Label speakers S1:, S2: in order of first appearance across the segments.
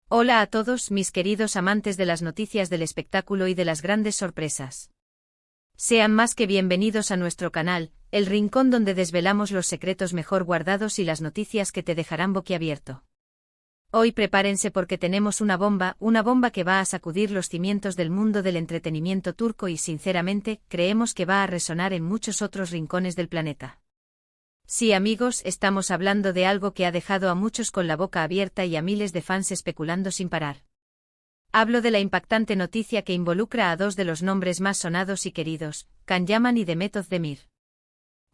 S1: Hola a todos mis queridos amantes de las noticias del espectáculo y de las grandes sorpresas. Sean más que bienvenidos a nuestro canal, el rincón donde desvelamos los secretos mejor guardados y las noticias que te dejarán boquiabierto. Hoy prepárense porque tenemos una bomba que va a sacudir los cimientos del mundo del entretenimiento turco y sinceramente creemos que va a resonar en muchos otros rincones del planeta. Sí amigos, estamos hablando de algo que ha dejado a muchos con la boca abierta y a miles de fans especulando sin parar. Hablo de la impactante noticia que involucra a dos de los nombres más sonados y queridos, Can Yaman y Demet Özdemir.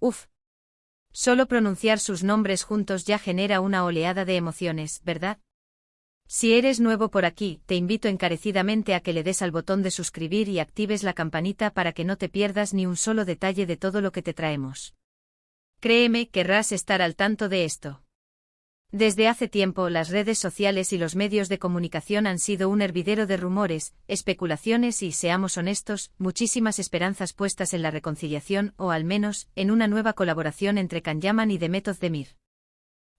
S1: Uf. Solo pronunciar sus nombres juntos ya genera una oleada de emociones, ¿verdad? Si eres nuevo por aquí, te invito encarecidamente a que le des al botón de suscribir y actives la campanita para que no te pierdas ni un solo detalle de todo lo que te traemos. Créeme, querrás estar al tanto de esto. Desde hace tiempo las redes sociales y los medios de comunicación han sido un hervidero de rumores, especulaciones y, seamos honestos, muchísimas esperanzas puestas en la reconciliación o al menos, en una nueva colaboración entre Can Yaman y Demet Özdemir.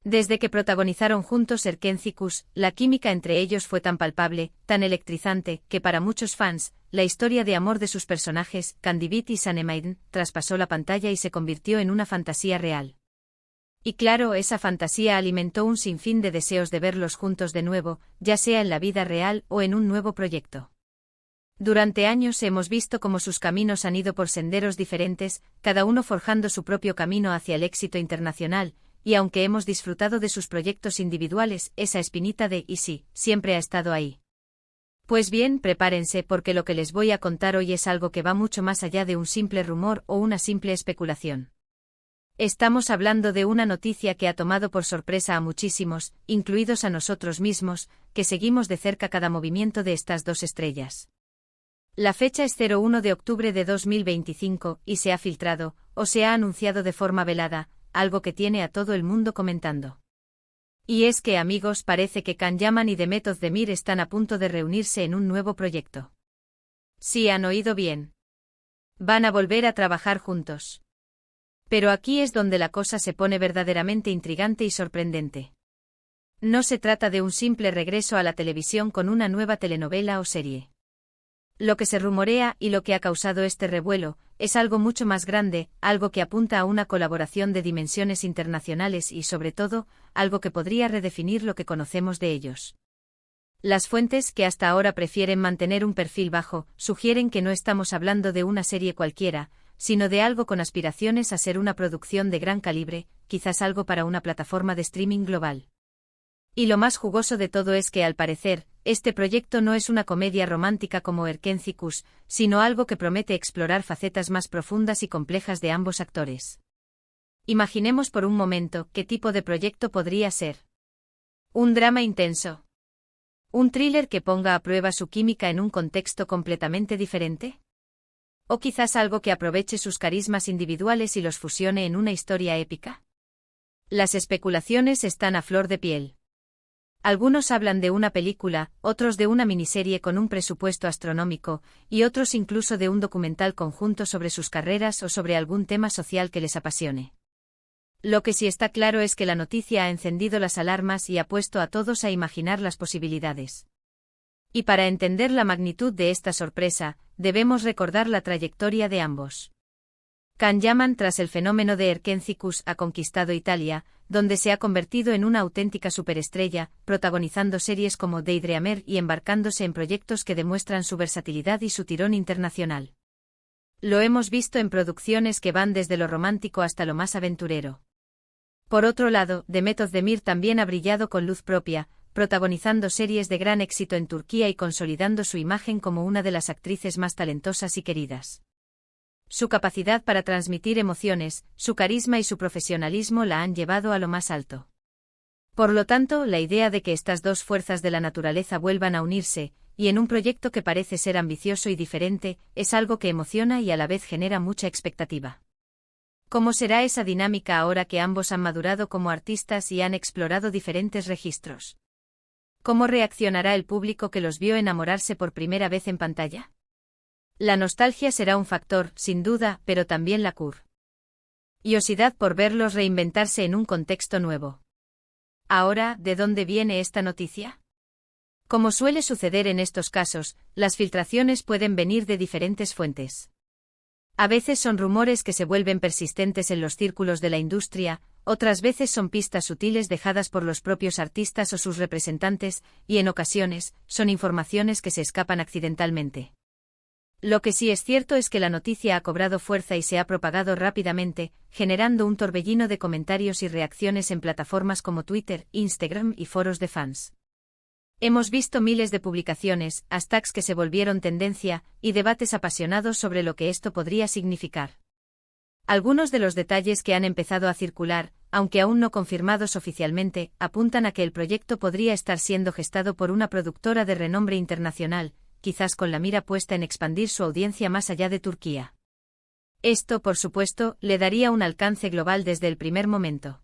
S1: Desde que protagonizaron juntos Erkenci, la química entre ellos fue tan palpable, tan electrizante, que para muchos fans, la historia de amor de sus personajes, Candivit y Sanemeyn, traspasó la pantalla y se convirtió en una fantasía real. Y claro, esa fantasía alimentó un sinfín de deseos de verlos juntos de nuevo, ya sea en la vida real o en un nuevo proyecto. Durante años hemos visto cómo sus caminos han ido por senderos diferentes, cada uno forjando su propio camino hacia el éxito internacional, y aunque hemos disfrutado de sus proyectos individuales, esa espinita de «y sí» siempre ha estado ahí. Pues bien, prepárense porque lo que les voy a contar hoy es algo que va mucho más allá de un simple rumor o una simple especulación. Estamos hablando de una noticia que ha tomado por sorpresa a muchísimos, incluidos a nosotros mismos, que seguimos de cerca cada movimiento de estas dos estrellas. La fecha es 1 de octubre de 2025 y se ha filtrado, o se ha anunciado de forma velada, algo que tiene a todo el mundo comentando. Y es que amigos, parece que Can Yaman y Demet Özdemir están a punto de reunirse en un nuevo proyecto. Sí, han oído bien. Van a volver a trabajar juntos. Pero aquí es donde la cosa se pone verdaderamente intrigante y sorprendente. No se trata de un simple regreso a la televisión con una nueva telenovela o serie. Lo que se rumorea y lo que ha causado este revuelo es algo mucho más grande, algo que apunta a una colaboración de dimensiones internacionales y, sobre todo, algo que podría redefinir lo que conocemos de ellos. Las fuentes, que hasta ahora prefieren mantener un perfil bajo, sugieren que no estamos hablando de una serie cualquiera, sino de algo con aspiraciones a ser una producción de gran calibre, quizás algo para una plataforma de streaming global. Y lo más jugoso de todo es que, al parecer, este proyecto no es una comedia romántica como Erkenci, sino algo que promete explorar facetas más profundas y complejas de ambos actores. Imaginemos por un momento qué tipo de proyecto podría ser. Un drama intenso. ¿Un thriller que ponga a prueba su química en un contexto completamente diferente? ¿O quizás algo que aproveche sus carismas individuales y los fusione en una historia épica? Las especulaciones están a flor de piel. Algunos hablan de una película, otros de una miniserie con un presupuesto astronómico, y otros incluso de un documental conjunto sobre sus carreras o sobre algún tema social que les apasione. Lo que sí está claro es que la noticia ha encendido las alarmas y ha puesto a todos a imaginar las posibilidades. Y para entender la magnitud de esta sorpresa, debemos recordar la trayectoria de ambos. Can Yaman, tras el fenómeno de Erkenci, ha conquistado Italia, donde se ha convertido en una auténtica superestrella, protagonizando series como Daydreamer y embarcándose en proyectos que demuestran su versatilidad y su tirón internacional. Lo hemos visto en producciones que van desde lo romántico hasta lo más aventurero. Por otro lado, Demet Özdemir también ha brillado con luz propia, protagonizando series de gran éxito en Turquía y consolidando su imagen como una de las actrices más talentosas y queridas. Su capacidad para transmitir emociones, su carisma y su profesionalismo la han llevado a lo más alto. Por lo tanto, la idea de que estas dos fuerzas de la naturaleza vuelvan a unirse, y en un proyecto que parece ser ambicioso y diferente, es algo que emociona y a la vez genera mucha expectativa. ¿Cómo será esa dinámica ahora que ambos han madurado como artistas y han explorado diferentes registros? ¿Cómo reaccionará el público que los vio enamorarse por primera vez en pantalla? La nostalgia será un factor, sin duda, pero también la curiosidad por verlos reinventarse en un contexto nuevo. Ahora, ¿de dónde viene esta noticia? Como suele suceder en estos casos, las filtraciones pueden venir de diferentes fuentes. A veces son rumores que se vuelven persistentes en los círculos de la industria, otras veces son pistas sutiles dejadas por los propios artistas o sus representantes, y en ocasiones, son informaciones que se escapan accidentalmente. Lo que sí es cierto es que la noticia ha cobrado fuerza y se ha propagado rápidamente, generando un torbellino de comentarios y reacciones en plataformas como Twitter, Instagram y foros de fans. Hemos visto miles de publicaciones, hashtags que se volvieron tendencia, y debates apasionados sobre lo que esto podría significar. Algunos de los detalles que han empezado a circular, aunque aún no confirmados oficialmente, apuntan a que el proyecto podría estar siendo gestado por una productora de renombre internacional, quizás con la mira puesta en expandir su audiencia más allá de Turquía. Esto, por supuesto, le daría un alcance global desde el primer momento.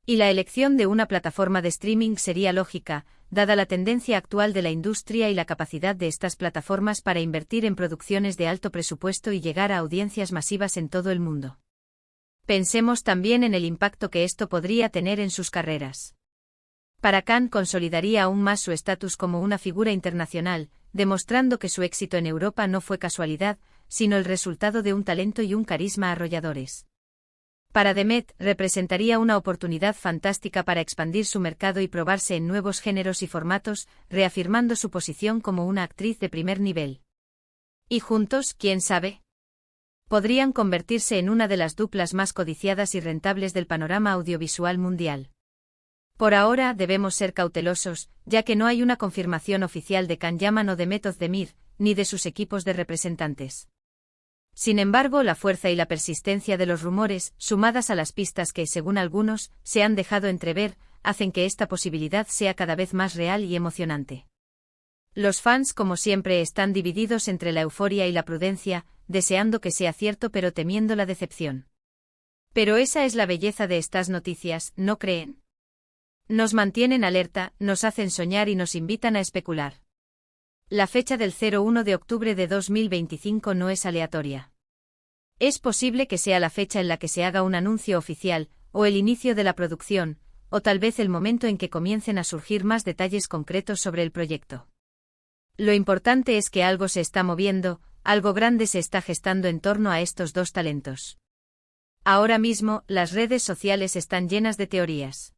S1: Y la elección de una plataforma de streaming sería lógica, dada la tendencia actual de la industria y la capacidad de estas plataformas para invertir en producciones de alto presupuesto y llegar a audiencias masivas en todo el mundo. Pensemos también en el impacto que esto podría tener en sus carreras. Para Khan consolidaría aún más su estatus como una figura internacional, demostrando que su éxito en Europa no fue casualidad, sino el resultado de un talento y un carisma arrolladores. Para Demet, representaría una oportunidad fantástica para expandir su mercado y probarse en nuevos géneros y formatos, reafirmando su posición como una actriz de primer nivel. Y juntos, quién sabe, podrían convertirse en una de las duplas más codiciadas y rentables del panorama audiovisual mundial. Por ahora debemos ser cautelosos, ya que no hay una confirmación oficial de Can Yaman o de Mehmet Özdemir, ni de sus equipos de representantes. Sin embargo, la fuerza y la persistencia de los rumores, sumadas a las pistas que, según algunos, se han dejado entrever, hacen que esta posibilidad sea cada vez más real y emocionante. Los fans, como siempre, están divididos entre la euforia y la prudencia, deseando que sea cierto pero temiendo la decepción. Pero esa es la belleza de estas noticias, ¿no creen? Nos mantienen alerta, nos hacen soñar y nos invitan a especular. La fecha del 01 de octubre de 2025 no es aleatoria. Es posible que sea la fecha en la que se haga un anuncio oficial, o el inicio de la producción, o tal vez el momento en que comiencen a surgir más detalles concretos sobre el proyecto. Lo importante es que algo se está moviendo, algo grande se está gestando en torno a estos dos talentos. Ahora mismo, las redes sociales están llenas de teorías.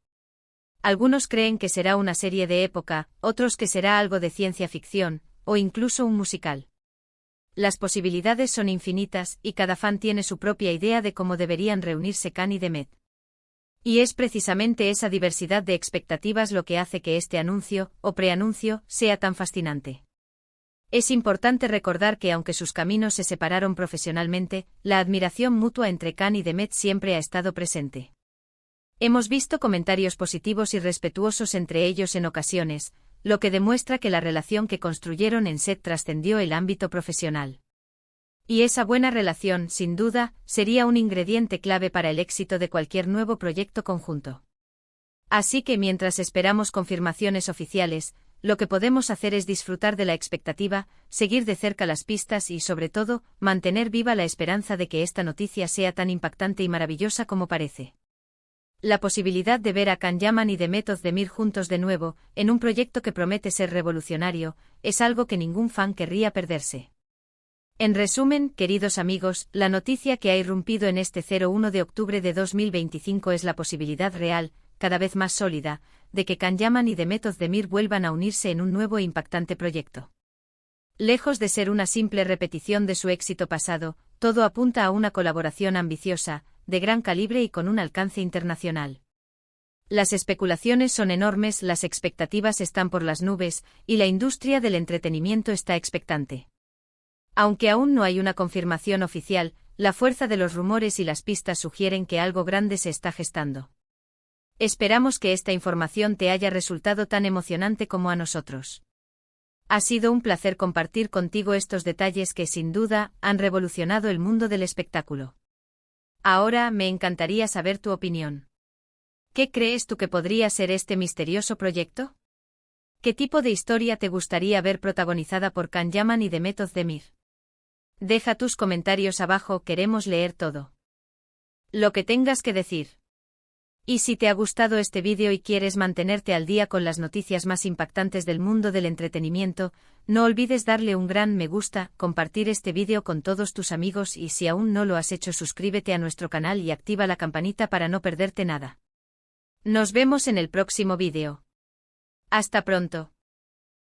S1: Algunos creen que será una serie de época, otros que será algo de ciencia ficción, o incluso un musical. Las posibilidades son infinitas, y cada fan tiene su propia idea de cómo deberían reunirse Khan y Demet. Y es precisamente esa diversidad de expectativas lo que hace que este anuncio, o preanuncio, sea tan fascinante. Es importante recordar que aunque sus caminos se separaron profesionalmente, la admiración mutua entre Khan y Demet siempre ha estado presente. Hemos visto comentarios positivos y respetuosos entre ellos en ocasiones, lo que demuestra que la relación que construyeron en set trascendió el ámbito profesional. Y esa buena relación, sin duda, sería un ingrediente clave para el éxito de cualquier nuevo proyecto conjunto. Así que mientras esperamos confirmaciones oficiales, lo que podemos hacer es disfrutar de la expectativa, seguir de cerca las pistas y, sobre todo, mantener viva la esperanza de que esta noticia sea tan impactante y maravillosa como parece. La posibilidad de ver a Can Yaman y Demet Özdemir juntos de nuevo, en un proyecto que promete ser revolucionario, es algo que ningún fan querría perderse. En resumen, queridos amigos, la noticia que ha irrumpido en este 01 de octubre de 2025 es la posibilidad real, cada vez más sólida, de que Can Yaman y Demet Özdemir vuelvan a unirse en un nuevo e impactante proyecto. Lejos de ser una simple repetición de su éxito pasado, todo apunta a una colaboración ambiciosa, de gran calibre y con un alcance internacional. Las especulaciones son enormes, las expectativas están por las nubes, y la industria del entretenimiento está expectante. Aunque aún no hay una confirmación oficial, la fuerza de los rumores y las pistas sugieren que algo grande se está gestando. Esperamos que esta información te haya resultado tan emocionante como a nosotros. Ha sido un placer compartir contigo estos detalles que, sin duda, han revolucionado el mundo del espectáculo. Ahora me encantaría saber tu opinión. ¿Qué crees tú que podría ser este misterioso proyecto? ¿Qué tipo de historia te gustaría ver protagonizada por Can Yaman y Demet Özdemir? Deja tus comentarios abajo, queremos leer todo lo que tengas que decir. Y si te ha gustado este vídeo y quieres mantenerte al día con las noticias más impactantes del mundo del entretenimiento, no olvides darle un gran me gusta, compartir este vídeo con todos tus amigos y si aún no lo has hecho suscríbete a nuestro canal y activa la campanita para no perderte nada. Nos vemos en el próximo vídeo. Hasta pronto.